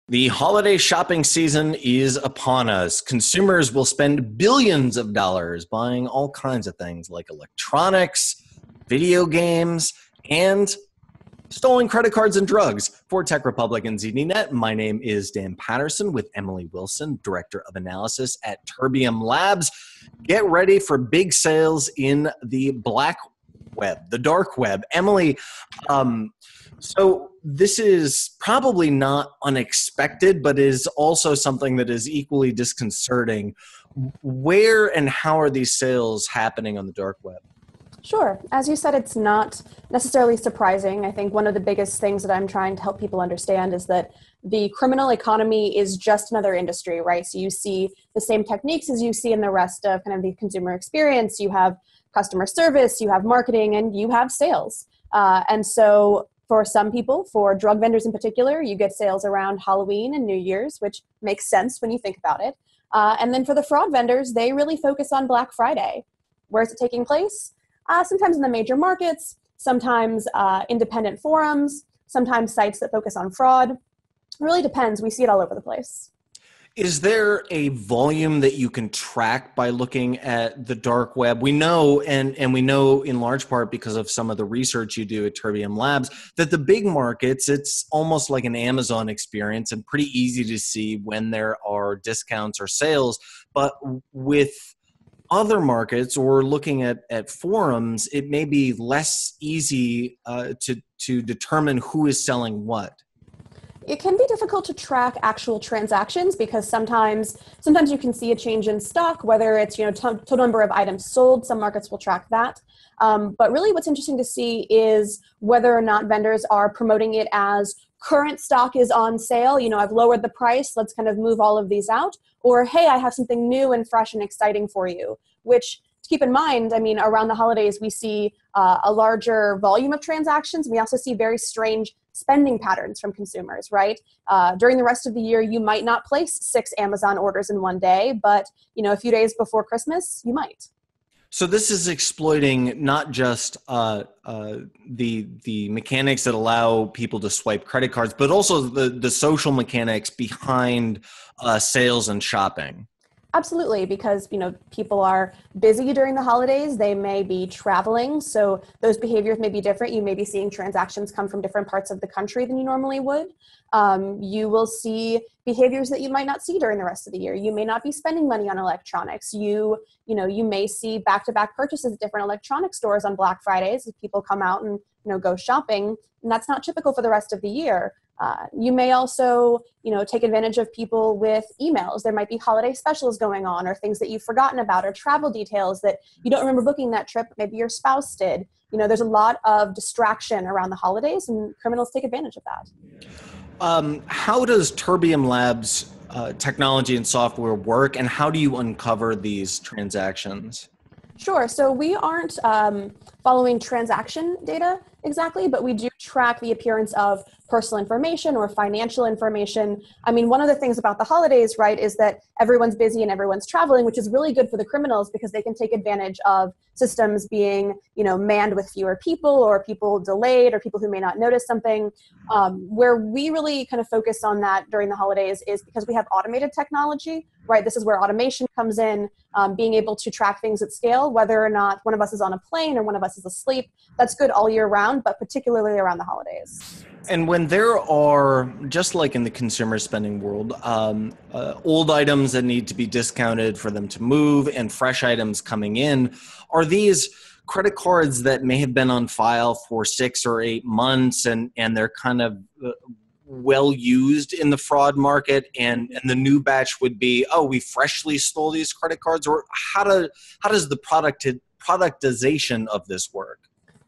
The holiday shopping season is upon us. Consumers will spend billions of dollars buying all kinds of things like electronics, video games, and stolen credit cards and drugs. For Tech Republic and ZDNet, my name is Dan Patterson with Emily Wilson, Director of Analysis at Terbium Labs. Get ready for big sales in the black web, the dark web. Emily, so this is probably not unexpected, but is also something that is equally disconcerting. Where and how are these sales happening on the dark web? Sure. As you said, it's not necessarily surprising. I think one of the biggest things that I'm trying to help people understand is that the criminal economy is just another industry, right? So you see the same techniques as you see in the rest of kind of the consumer experience. You have customer service, you have marketing, and you have sales. And so for some people, for drug vendors in particular, you get sales around Halloween and New Year's, which makes sense when you think about it. And then for the fraud vendors, they really focus on Black Friday. Where is it taking place? Sometimes in the major markets, sometimes independent forums, sometimes sites that focus on fraud. It really depends. We see it all over the place. Is there a volume that you can track by looking at the dark web? We know, and we know in large part because of some of the research you do at Terbium Labs, that the big markets, it's almost like an Amazon experience and pretty easy to see when there are discounts or sales. But with other markets or looking at forums, it may be less easy to determine who is selling what. It can be difficult to track actual transactions because sometimes you can see a change in stock, whether it's total number of items sold. Some markets will track that. But really what's interesting to see is whether or not vendors are promoting it as current stock is on sale. I've lowered the price. Let's kind of move all of these out. Or, hey, I have something new and fresh and exciting for you, which to keep in mind, around the holidays, we see a larger volume of transactions. We also see very strange spending patterns from consumers, right? During the rest of the year, you might not place 6 Amazon orders in one day, but a few days before Christmas, you might. So this is exploiting not just the mechanics that allow people to swipe credit cards, but also the social mechanics behind sales and shopping. Absolutely, because people are busy during the holidays. They may be traveling, so those behaviors may be different. You may be seeing transactions come from different parts of the country than you normally would. You will see behaviors that you might not see during the rest of the year. You may not be spending money on electronics. You may see back-to-back purchases at different electronic stores on Black Fridays as people come out and go shopping, and that's not typical for the rest of the year. You may also, take advantage of people with emails. There might be holiday specials going on or things that you've forgotten about or travel details that you don't remember booking that trip. Maybe your spouse did. There's a lot of distraction around the holidays and criminals take advantage of that. How does Terbium Labs technology and software work, and how do you uncover these transactions? Sure. So we aren't following transaction data exactly, but we do track the appearance of personal information or financial information. One of the things about the holidays, right, is that everyone's busy and everyone's traveling, which is really good for the criminals because they can take advantage of systems being, manned with fewer people or people delayed or people who may not notice something. Where we really kind of focus on that during the holidays is because we have automated technology, right? This is where automation comes in, being able to track things at scale, whether or not one of us is on a plane or one of us is asleep. That's good all year round, but particularly around the holidays. And when there are, just like in the consumer spending world, old items that need to be discounted for them to move and fresh items coming in, are these credit cards that may have been on file for 6 or 8 months and they're kind of well used in the fraud market, and the new batch would be, oh, we freshly stole these credit cards? Or how does the productization of this work?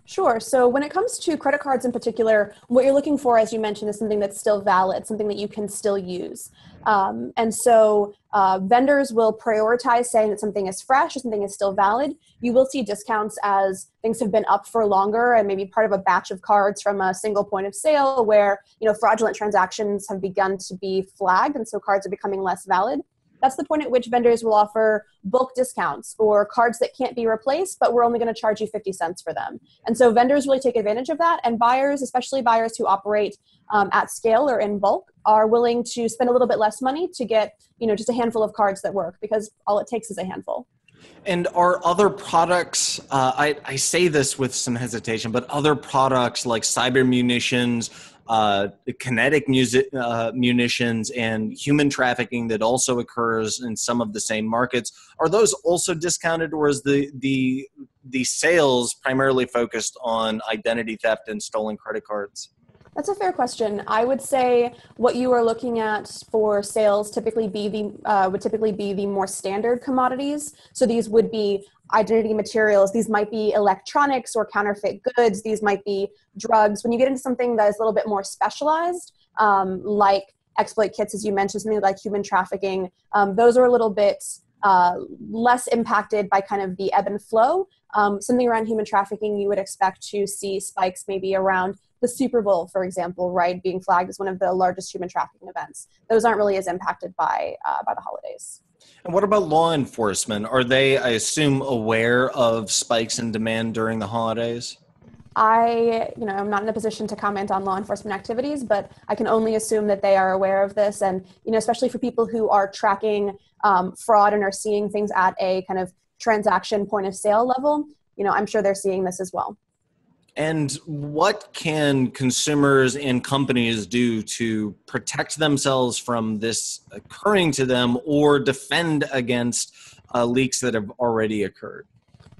Sure. So when it comes to credit cards in particular, what you're looking for, as you mentioned, is something that's still valid, something that you can still use. And so vendors will prioritize saying that something is fresh or something is still valid. You will see discounts as things have been up for longer and maybe part of a batch of cards from a single point of sale where fraudulent transactions have begun to be flagged, and so cards are becoming less valid. that's the point at which vendors will offer bulk discounts or cards that can't be replaced, but we're only going to charge you 50 cents for them. And so vendors really take advantage of that. And buyers, especially buyers who operate at scale or in bulk, are willing to spend a little bit less money to get, just a handful of cards that work, because all it takes is a handful. And are other products, I say this with some hesitation, but other products like cyber munitions, kinetic munitions, and human trafficking that also occurs in some of the same markets, are those also discounted, or is the sales primarily focused on identity theft and stolen credit cards? That's a fair question. I would say what you are looking at for sales would typically be the more standard commodities. So these would be identity materials. These might be electronics or counterfeit goods. These might be drugs. When you get into something that is a little bit more specialized, like exploit kits, as you mentioned, something like human trafficking, those are a little bit less impacted by kind of the ebb and flow. Something around human trafficking, you would expect to see spikes maybe around the Super Bowl, for example, right, being flagged as one of the largest human trafficking events. Those aren't really as impacted by the holidays. And what about law enforcement? Are they, I assume, aware of spikes in demand during the holidays? I'm not in a position to comment on law enforcement activities, but I can only assume that they are aware of this. And, especially for people who are tracking fraud and are seeing things at a kind of transaction point of sale level, I'm sure they're seeing this as well. And what can consumers and companies do to protect themselves from this occurring to them or defend against leaks that have already occurred?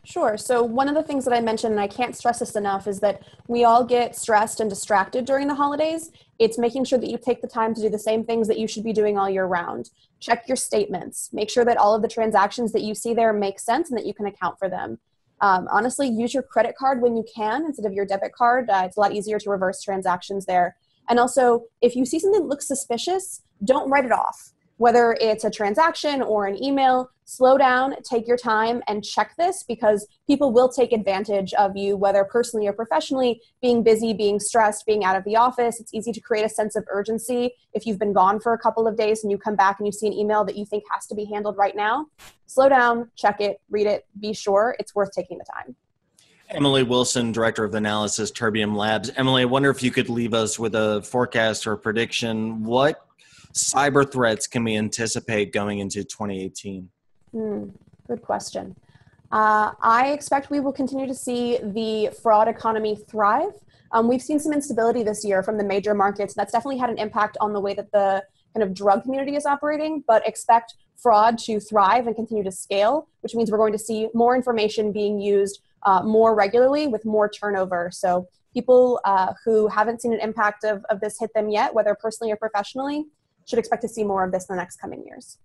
Sure. So one of the things that I mentioned, and I can't stress this enough, is that we all get stressed and distracted during the holidays. It's making sure that you take the time to do the same things that you should be doing all year round. Check your statements. Make sure that all of the transactions that you see there make sense and that you can account for them. Honestly, use your credit card when you can instead of your debit card. It's a lot easier to reverse transactions there. And also, if you see something that looks suspicious, don't write it off. Whether it's a transaction or an email, slow down, take your time, and check this, because people will take advantage of you, whether personally or professionally, being busy, being stressed, being out of the office. It's easy to create a sense of urgency. If you've been gone for a couple of days and you come back and you see an email that you think has to be handled right now, slow down, check it, read it, be sure it's worth taking the time. Emily Wilson, Director of Analysis, Terbium Labs. Emily, I wonder if you could leave us with a forecast or a prediction. What cyber threats can we anticipate going into 2018? Good question. I expect we will continue to see the fraud economy thrive. We've seen some instability this year from the major markets. That's definitely had an impact on the way that the kind of drug community is operating, but expect fraud to thrive and continue to scale, which means we're going to see more information being used more regularly with more turnover. So people who haven't seen an impact of this hit them yet, whether personally or professionally, should expect to see more of this in the next coming years.